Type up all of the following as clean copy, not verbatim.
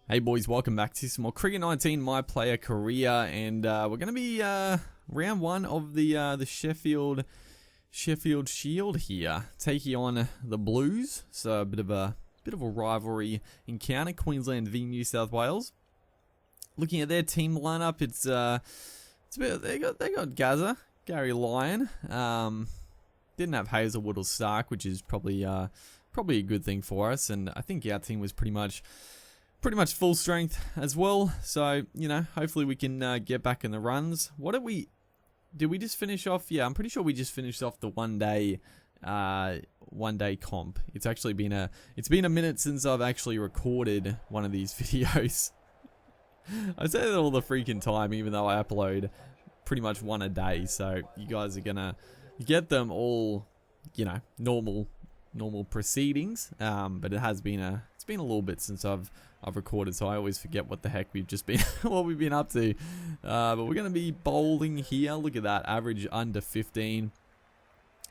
Hey boys, welcome back to some more Cricket 19 My Player Career, and we're going to be round one of the Sheffield Shield here, taking on the Blues. So a bit of a rivalry encounter, Queensland v New South Wales. Looking at their team lineup, it's a bit, they got Gaza, Gary Lyon, didn't have Hazelwood or Stark, which is probably a good thing for us, and I think our team was pretty much full strength as well. So, you know, hopefully we can get back in the runs. Did we just finish off? Yeah, I'm pretty sure we just finished off the one day comp. It's actually been a minute since I've actually recorded one of these videos. I say that all the freaking time, even though I upload pretty much one a day. So you guys are gonna get them all, you know, normal proceedings. But it's been a little bit since I've recorded, so I always forget what the heck we've just been what we've been up to. But we're gonna be bowling here. Look at that, average under 15.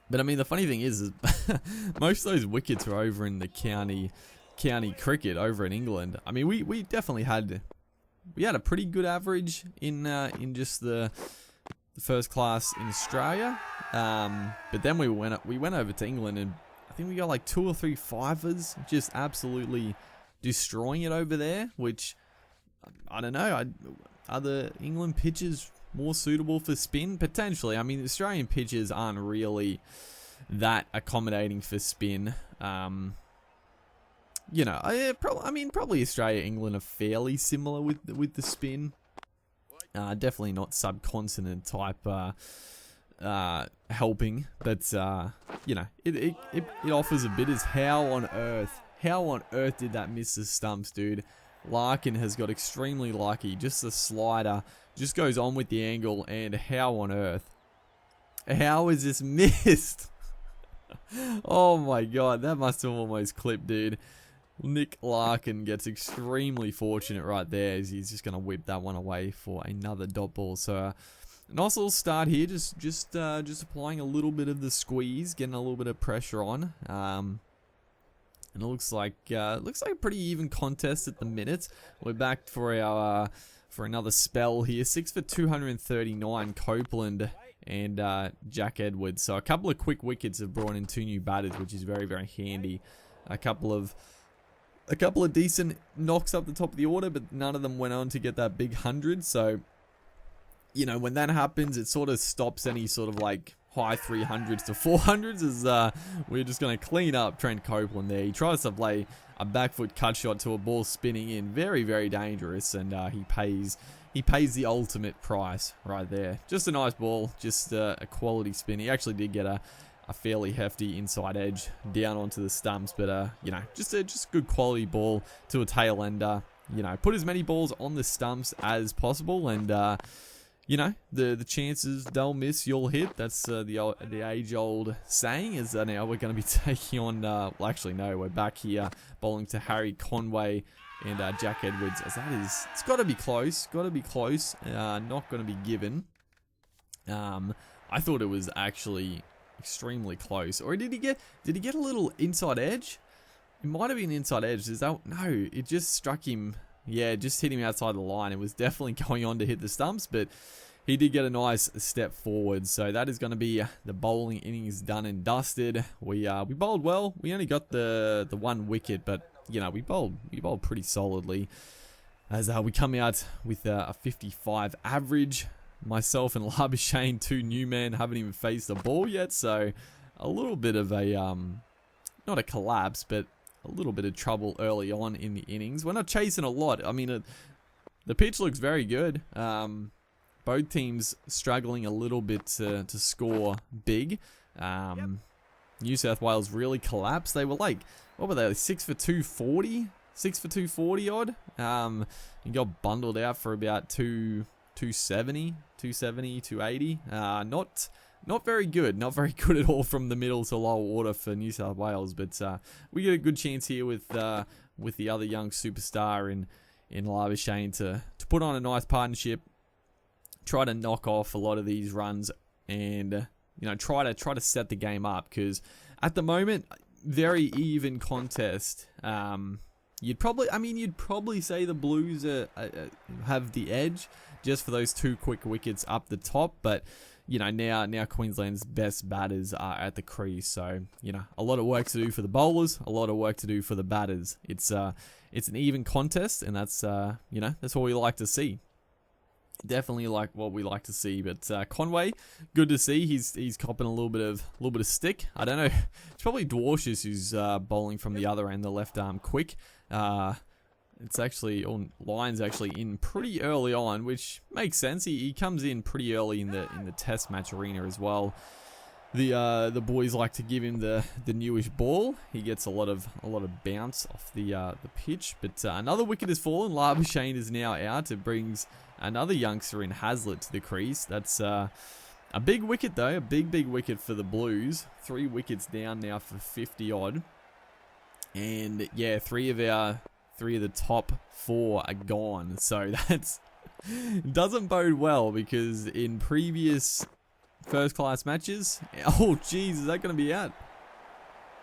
But I mean, the funny thing is most of those wickets are over in the county cricket over in England. I mean, we definitely had a pretty good average in just the first class in Australia. But then we went over to England, and I think we got like 2 or 3 fivers, just absolutely destroying it over there, which I don't know. Are the England pitches more suitable for spin? Potentially. I mean, Australian pitches aren't really that accommodating for spin. You know, probably Australia, England are fairly similar with the spin. Definitely not subcontinent type helping, but you know, it offers a bit. As how on earth did that miss the stumps, dude? Larkin has got extremely lucky. Just the slider just goes on with the angle, and how on earth? How is this missed? Oh my god, that must have almost clipped, dude. Nick Larkin gets extremely fortunate right there, as he's just going to whip that one away for another dot ball. So nice little start here, just applying a little bit of the squeeze, getting a little bit of pressure on. And it looks like a pretty even contest at the minute. We're back for our for another spell here. 6 for 239, Copeland and Jack Edwards. So a couple of quick wickets have brought in 2 new batters, which is very, very handy. A couple of decent knocks up the top of the order, but none of them went on to get that big 100. So, you know, when that happens, it sort of stops any sort of like high 300s to 400s, as we're just going to clean up Trent Copeland there. He tries to play a back foot cut shot to a ball spinning in. Very, very dangerous, and he pays the ultimate price right there. Just a nice ball, just a quality spin. He actually did get a fairly hefty inside edge down onto the stumps, but you know, just a good quality ball to a tail ender. You know, put as many balls on the stumps as possible, and you know, the chances they'll miss, you'll hit. That's the age-old saying. Is now we're going to be taking on. Well, actually, no, we're back here bowling to Harry Conway and Jack Edwards. As it's got to be close. Got to be close. Not going to be given. I thought it was actually extremely close. Or did he get a little inside edge? It might have been inside edge. No, it just struck him. Yeah, it just hit him outside the line. It was definitely going on to hit the stumps, but he did get a nice step forward. So that is going to be the bowling innings done and dusted. We bowled well. We only got the 1 wicket, but you know, we bowled pretty solidly. As we come out with a 55 average. Myself and Labuschagne, 2 new men, haven't even faced the ball yet. So a little bit of a not a collapse, but a little bit of trouble early on in the innings. We're not chasing a lot. I mean, the pitch looks very good. Both teams struggling a little bit to score big. New South Wales really collapsed. They were like, what were they, 6 for 240? 6 for 240 odd. And got bundled out for about 270, 280. Not very good. Not very good at all from the middle to lower order for New South Wales. But we get a good chance here with the other young superstar in Labuschagne to put on a nice partnership, try to knock off a lot of these runs, and you know, try to set the game up, because at the moment, very even contest. you'd probably say the Blues have the edge just for those 2 quick wickets up the top, but now Queensland's best batters are at the crease, so a lot of work to do for the bowlers, a lot of work to do for the batters. It's an even contest, and that's that's what we like to see. Definitely like what we like to see. But Conway, good to see. He's copping a little bit of stick. I don't know. It's probably Dwarshuis who's bowling from the other end, the left arm quick. It's actually Lyon's actually in pretty early on, which makes sense. He comes in pretty early in the test match arena as well. The boys like to give him the newish ball. He gets a lot of bounce off the pitch. But another wicket has fallen. Labuschagne is now out. It brings another youngster in, Hazlitt, to the crease. That's a big wicket though. A big wicket for the Blues. 3 wickets down now for 50 odd. And yeah, three of the top 4 are gone. So that's doesn't bode well, because in previous first class matches, oh geez, is that going to be out?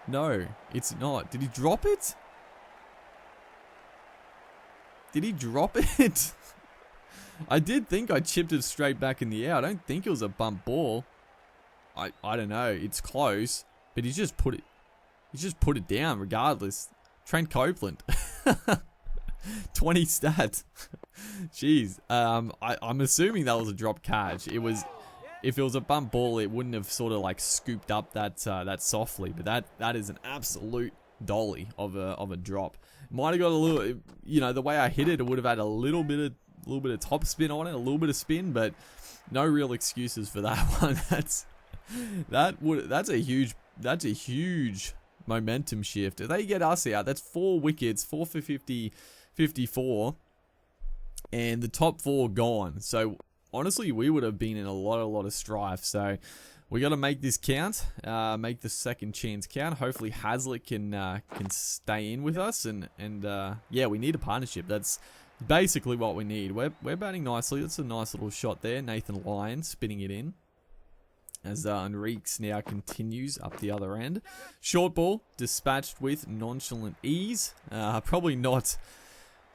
No, it's not. Did he drop it? Did he drop it? I did think I chipped it straight back in the air. I don't think it was a bump ball. I don't know. It's close, but he's just put it down regardless. Trent Copeland. 20 stats. Jeez. I'm assuming that was a drop catch. If it was a bump ball, it wouldn't have sort of like scooped up that softly, but that is an absolute dolly of a drop. Might have got a little, the way I hit it, it would have had a little bit of top spin on it, a little bit of spin, but no real excuses for that one. That's a huge momentum shift. If they get us out, that's 4 wickets, 4 for 50, 54, and the top 4 gone. So honestly, we would have been in a lot of strife. So we got to make this count, make the second chance count. Hopefully Hazlitt can stay in with us, and yeah, we need a partnership. That's basically what we need. We're batting nicely. That's a nice little shot there. Nathan Lyon spinning it in as Enriquez now continues up the other end. Short ball dispatched with nonchalant ease. Probably not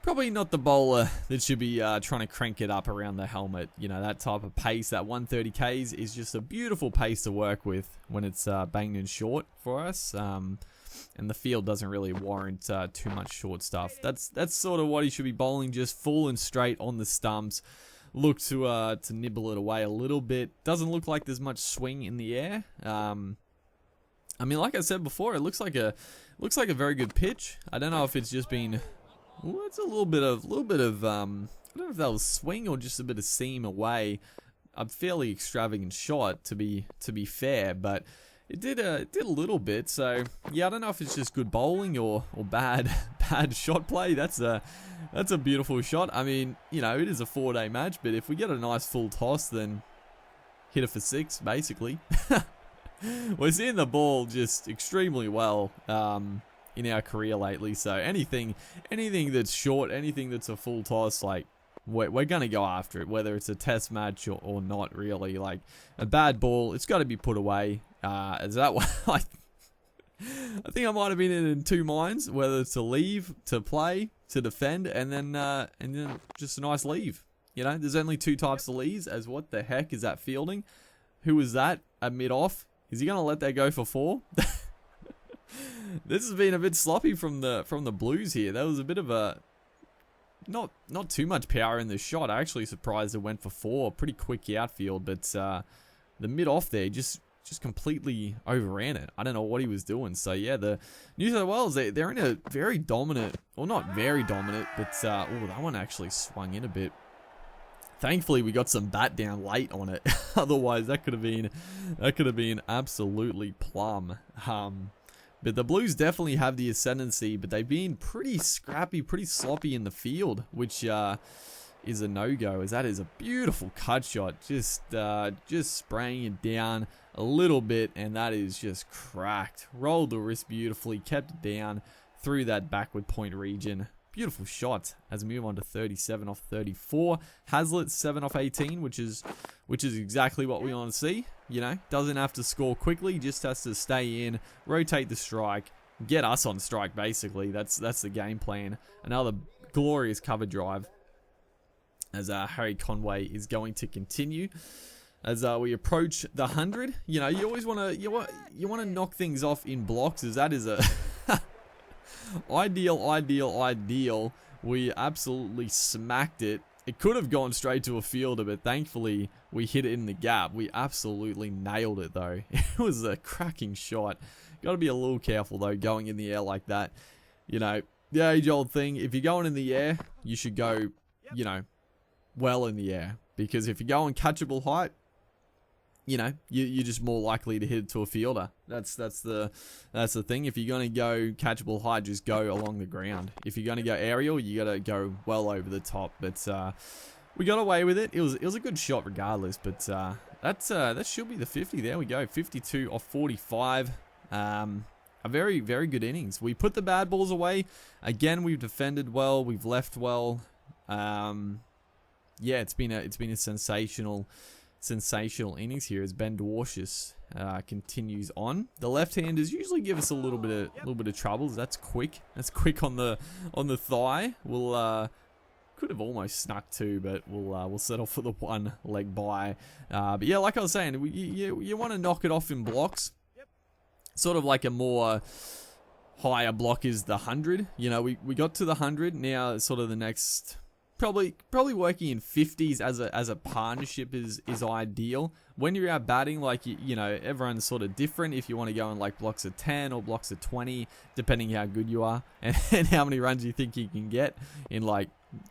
the bowler that should be trying to crank it up around the helmet. That type of pace, that 130 Ks is just a beautiful pace to work with when it's banged and short for us. And the field doesn't really warrant too much short stuff. That's sort of what he should be bowling, just full and straight on the stumps. Look to nibble it away a little bit. Doesn't look like there's much swing in the air. Like I said before, it looks like a very good pitch. I don't know if it's just been. Ooh, it's a little bit of. I don't know if that was swing or just a bit of seam away. A fairly extravagant shot, to be fair, but it did a little bit. So yeah, I don't know if it's just good bowling or bad shot play. That's a beautiful shot. It is a 4-day match, but if we get a nice full toss, then hit it for 6, basically. We're seeing the ball just extremely well in our career lately. So anything that's short, anything that's a full toss, like we're gonna go after it, whether it's a test match or not. Really, like a bad ball, it's got to be put away. Is that what I think I might have been in 2 minds, whether to leave, to play, to defend, and then just a nice leave. There's only 2 types of leaves. As what the heck is that fielding? Who was that at mid-off? Is he gonna let that go for 4? This has been a bit sloppy from the Blues here. That was a bit of a not too much power in the shot. I actually surprised it went for 4. Pretty quick outfield, but the mid-off there just completely overran it. I don't know what he was doing. So yeah, the New South Wales, they're in a very dominant, or not very dominant, but that one actually swung in a bit. Thankfully, we got some bat down late on it. Otherwise, that could have been absolutely plum. But the Blues definitely have the ascendancy, but they've been pretty scrappy, pretty sloppy in the field, which is a no-go, as that is a beautiful cut shot. Just spraying it down a little bit, and that is just cracked. Rolled the wrist beautifully, kept it down through that backward point region. Beautiful shot as we move on to 37 off 34. Hazlitt 7 off 18, which is exactly what we want to see. Doesn't have to score quickly, just has to stay in, rotate the strike, get us on strike, basically. That's the game plan. Another glorious cover drive as Harry Conway is going to continue. As we approach the 100, you know, you always want to knock things off in blocks, as that is a ideal. We absolutely smacked it. It could have gone straight to a fielder, but thankfully we hit it in the gap. We absolutely nailed it, though. It was a cracking shot. Got to be a little careful, though, going in the air like that. You know, the age-old thing, if you're going in the air, you should go, you know, well in the air. Because if you go on catchable height, you know, you're just more likely to hit it to a fielder. That's the thing. If you're going to go catchable height, just go along the ground. If you're going to go aerial, you got to go well over the top. But we got away with it. It was a good shot regardless. But that should be the 50. There we go. 52 off 45. A very, very good innings. We put the bad balls away. Again, we've defended well. We've left well. Yeah, it's been a sensational innings here as Ben Dwarshuis continues on. The left-handers usually give us a little bit of trouble. That's quick. That's quick on the thigh. We'll could have almost snuck two, but we'll settle for the one leg by. But yeah, like I was saying, you want to knock it off in blocks. Sort of like a more higher block is the 100. You know, we got to the 100. Now sort of the next. Probably working in 50s as a partnership is ideal. When you're out batting, like, you know, everyone's sort of different. If you want to go in like blocks of 10 or blocks of 20, depending how good you are and how many runs you think you can get in, like,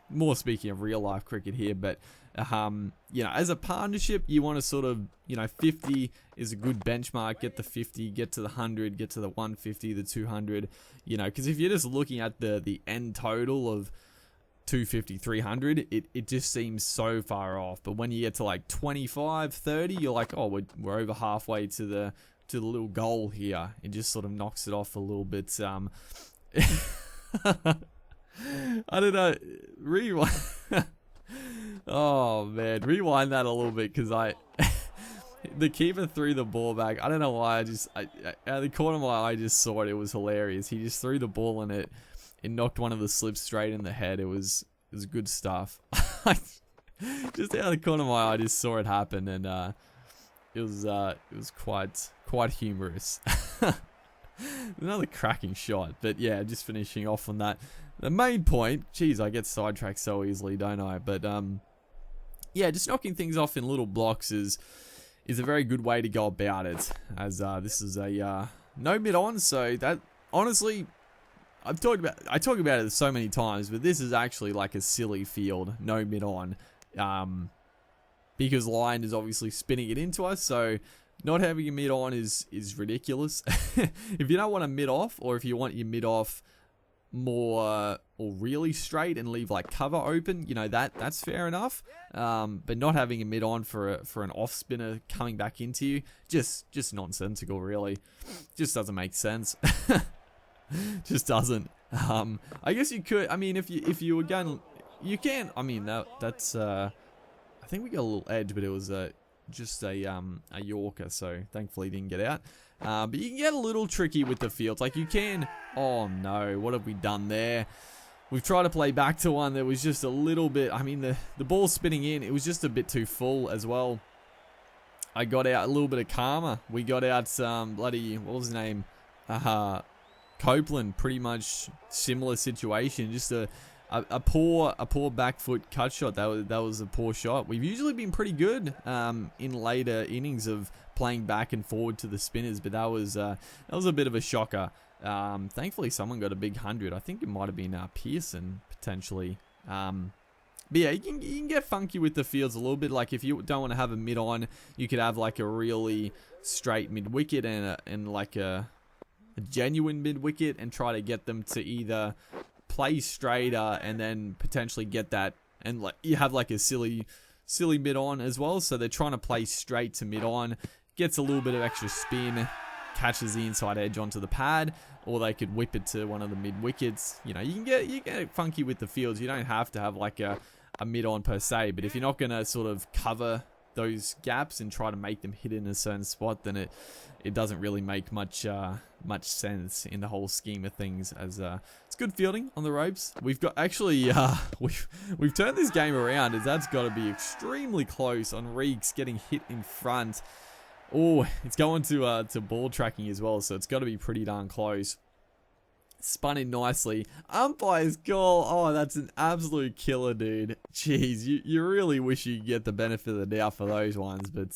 more speaking of real life cricket here. But you know, as a partnership, you want to sort of, you know, 50 is a good benchmark. Get the 50, get to the 100, get to the 150, the 200. You know, because if you're just looking at the end total of 250, 300, it just seems so far off. But when you get to like 25, 30, you're like, oh, we're over halfway to the little goal here. It just sort of knocks it off a little bit. I don't know. Rewind. Oh man, rewind that a little bit, because the keeper threw the ball back. I don't know why. Out of the corner of my eye, I just saw it. It was hilarious. He just threw the ball in it. It knocked one of the slips straight in the head. It was good stuff. Just out of the corner of my eye, I just saw it happen, and it was quite humorous. Another cracking shot, but yeah, just finishing off on that. The main point, geez, I get sidetracked so easily, don't I? But yeah, just knocking things off in little blocks is a very good way to go about it. As this is a no mid on, so that honestly. I talk about it so many times, but this is actually like a silly field, no mid on, because line is obviously spinning it into us. So not having a mid on is ridiculous. If you don't want a mid off, or if you want your mid off more or really straight and leave like cover open, you know, that's fair enough. But not having a mid on for an off spinner coming back into you, just nonsensical, really. Just doesn't make sense. Just doesn't. I guess you could. I mean, if you were going, you can. I mean, that's. I think we got a little edge, but it was just a Yorker, so thankfully didn't get out. But you can get a little tricky with the fields. Like you can. Oh no, what have we done there? We've tried to play back to one that was just a little bit. I mean, the ball spinning in, it was just a bit too full as well. I got out a little bit of karma. We got out bloody, what was his name? Copeland, pretty much similar situation. Just a poor back foot cut shot. That was a poor shot. We've usually been pretty good in later innings of playing back and forward to the spinners, but that was a bit of a shocker. Thankfully, someone got a big 100. I think it might have been Pearson potentially. But yeah, you can get funky with the fields a little bit. Like if you don't want to have a mid on, you could have like a really straight mid wicket and like a genuine mid wicket, and try to get them to either play straighter and then potentially get that, and like you have like a silly mid on as well. So they're trying to play straight to mid on, gets a little bit of extra spin, catches the inside edge onto the pad, or they could whip it to one of the mid wickets. You know, you can get funky with the fields. You don't have to have like a mid on per se, but if you're not gonna sort of cover those gaps and try to make them hit in a certain spot, then it doesn't really make much sense in the whole scheme of things. As it's good fielding on the ropes. We've got actually we've turned this game around, as that's got to be extremely close on Reeks getting hit in front. Oh, it's going to ball tracking as well, so it's got to be pretty darn close. Spun in nicely. Umpire's call. Oh, that's an absolute killer, dude. Jeez, you really wish you could get the benefit of the doubt for those ones, but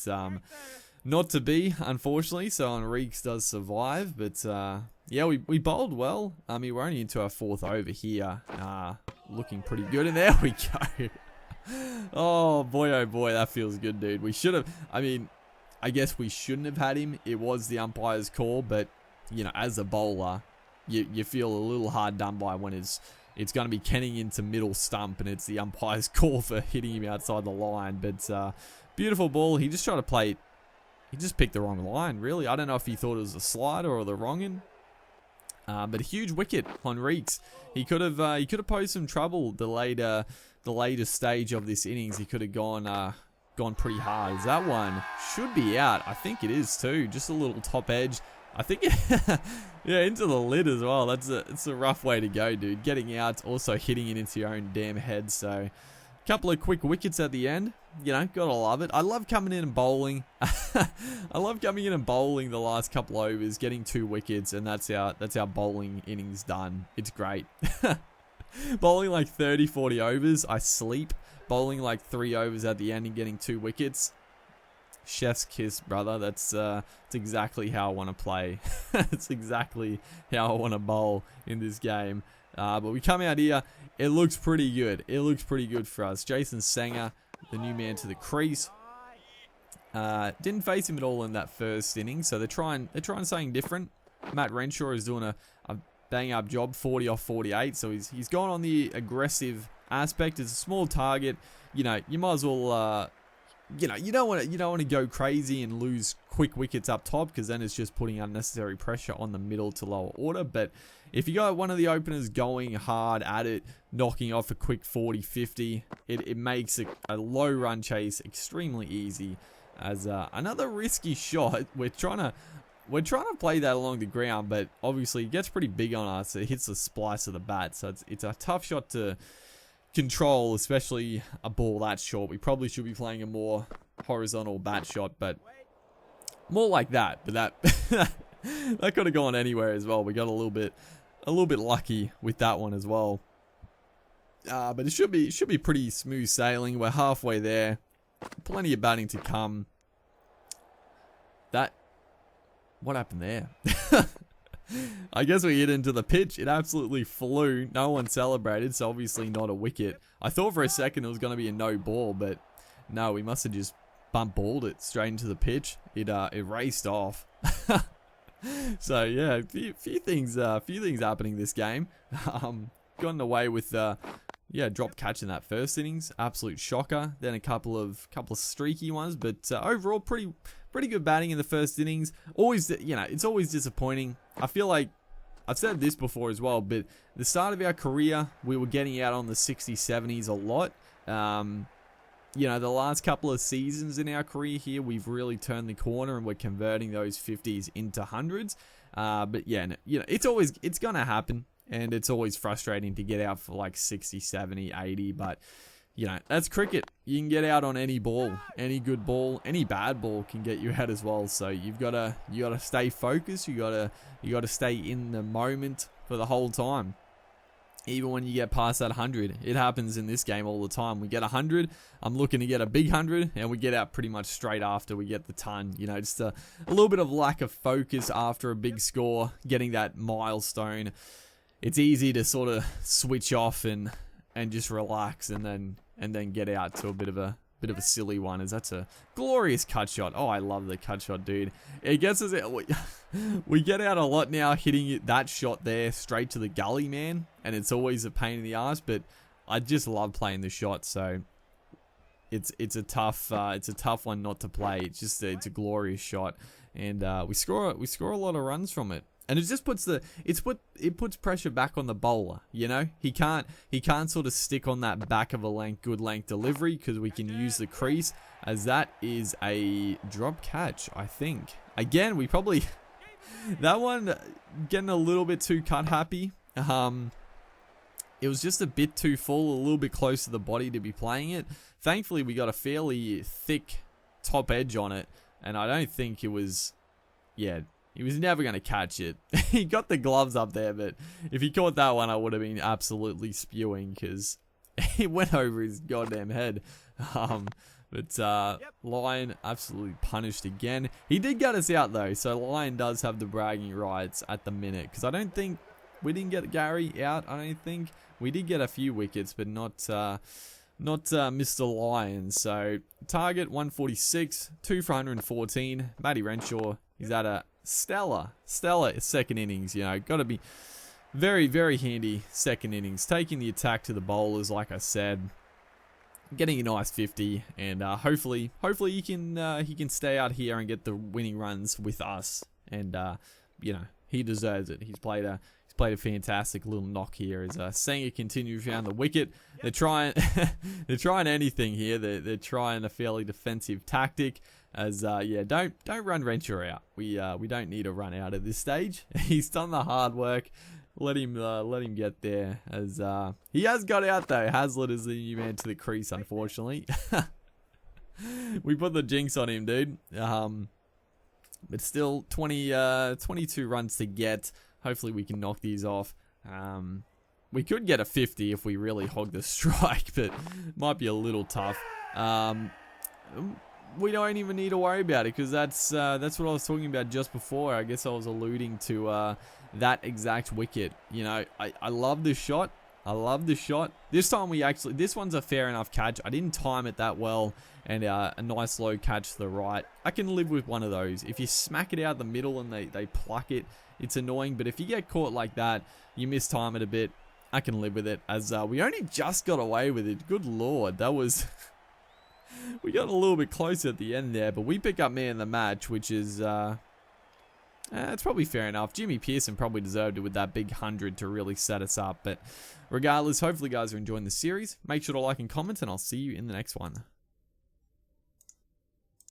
not to be, unfortunately. So Enrique does survive, but yeah, we bowled well. I mean, we're only into our 4th over here. Looking pretty good, and there we go. Oh boy, that feels good, dude. We should have. I mean, I guess we shouldn't have had him. It was the umpire's call, but you know, as a bowler, you feel a little hard done by when it's going to be kenning into middle stump and it's the umpire's call for hitting him outside the line. But beautiful ball. He just tried to play it. He just picked the wrong line, really. I don't know if he thought it was a slider or the wrong one. But a huge wicket on Reeks. He could have posed some trouble the later stage of this innings. He could have gone pretty hard. That one should be out. I think it is too. Just a little top edge. I think, yeah, into the lid as well. It's a rough way to go, dude. Getting out, also hitting it into your own damn head. So, a couple of quick wickets at the end. You know, gotta love it. I love coming in and bowling. I love coming in and bowling the last couple overs, getting 2 wickets, and that's our bowling innings done. It's great. Bowling like 30, 40 overs, I sleep. Bowling like 3 overs at the end and getting 2 wickets. Chef's kiss, brother. That's exactly how I want to play. It's exactly how I want to bowl in this game. But we come out here. It looks pretty good. It looks pretty good for us. Jason Sanger, the new man to the crease. Didn't face him at all in that first inning, so they're trying something different. Matt Renshaw is doing a bang up job, 40 off 48. So he's gone on the aggressive aspect. It's a small target. You know, you might as well. You know, you don't want to go crazy and lose quick wickets up top, because then it's just putting unnecessary pressure on the middle to lower order. But if you got one of the openers going hard at it, knocking off a quick 40, 50, it makes a low run chase extremely easy. As another risky shot, we're trying to play that along the ground, but obviously it gets pretty big on us. It hits the splice of the bat, so it's a tough shot to control, especially a ball that short. We probably should be playing a more horizontal bat shot, but more like that. But that could have gone anywhere as well. We got a little bit lucky with that one as well. But it should be pretty smooth sailing. We're halfway there. Plenty of batting to come. What happened there? I guess we hit into the pitch. It absolutely flew. No one celebrated, so obviously not a wicket. I thought for a second it was going to be a no ball, but no, we must have just bump balled it straight into the pitch. It raced off. So yeah, a few things happening this game. Gotten away with drop catch in that first innings, absolute shocker. Then a couple of streaky ones, but overall pretty good batting in the first innings. Always, it's always disappointing. I feel like I've said this before as well, but the start of our career, we were getting out on the 60s, 70s a lot. The last couple of seasons in our career here, we've really turned the corner and we're converting those 50s into hundreds. But yeah, it's going to happen, and it's always frustrating to get out for like 60, 70, 80, but that's cricket. You can get out on any ball, any good ball, any bad ball can get you out as well. So you gotta stay focused. You gotta stay in the moment for the whole time. Even when you get past that 100, it happens in this game all the time. We get 100. I'm looking to get a big 100, and we get out pretty much straight after we get the ton. Just a little bit of lack of focus after a big score, getting that milestone. It's easy to sort of switch off and just relax and then get out to a bit of a silly one, as that's a glorious cut shot. Oh, I love the cut shot, dude. It gets us out. We get out a lot now hitting that shot there straight to the gully, man, and it's always a pain in the ass, but I just love playing the shot. So it's a tough one not to play. It's a glorious shot, and we score a lot of runs from it. And it just puts it puts pressure back on the bowler, you know? He can't sort of stick on that back of a good length delivery because we can use the crease, as that is a drop catch, I think. Again, we probably that one getting a little bit too cut happy. It was just a bit too full, a little bit close to the body to be playing it. Thankfully, we got a fairly thick top edge on it, and I don't think it was, yeah, he was never going to catch it. He got the gloves up there, but if he caught that one, I would have been absolutely spewing because it went over his goddamn head. Lion absolutely punished again. He did get us out though, so Lion does have the bragging rights at the minute, because I don't think we didn't get Gary out. I don't think we did get a few wickets, but not Mr. Lion. So target 146, 2 for 114. Matty Renshaw, he's at a stellar second innings. You know, got to be very, very handy second innings, taking the attack to the bowlers, like I said, getting a nice 50, and hopefully he can stay out here and get the winning runs with us. And you know, he deserves it. He's played a fantastic little knock here. As Sanger continues around the wicket, they're trying anything here. They're trying a fairly defensive tactic. As yeah, don't run Renshaw out. We don't need a run out at this stage. He's done the hard work. Let him get there. As he has got out though. Hazlitt is the new man to the crease, unfortunately. We put the jinx on him, dude. But still 22 runs to get. Hopefully we can knock these off. We could get a 50 if we really hog the strike, but might be a little tough. We don't even need to worry about it, because that's what I was talking about just before. I guess I was alluding to that exact wicket. You know, I love this shot. I love this shot. This time this one's a fair enough catch. I didn't time it that well, and a nice low catch to the right. I can live with one of those. If you smack it out the middle and they pluck it, it's annoying. But if you get caught like that, you mistime it a bit, I can live with it. As we only just got away with it. Good lord, that was... We got a little bit closer at the end there, but we pick up man of the match, which is... it's probably fair enough. Jimmy Pearson probably deserved it with that big 100 to really set us up. But regardless, hopefully you guys are enjoying the series. Make sure to like and comment, and I'll see you in the next one.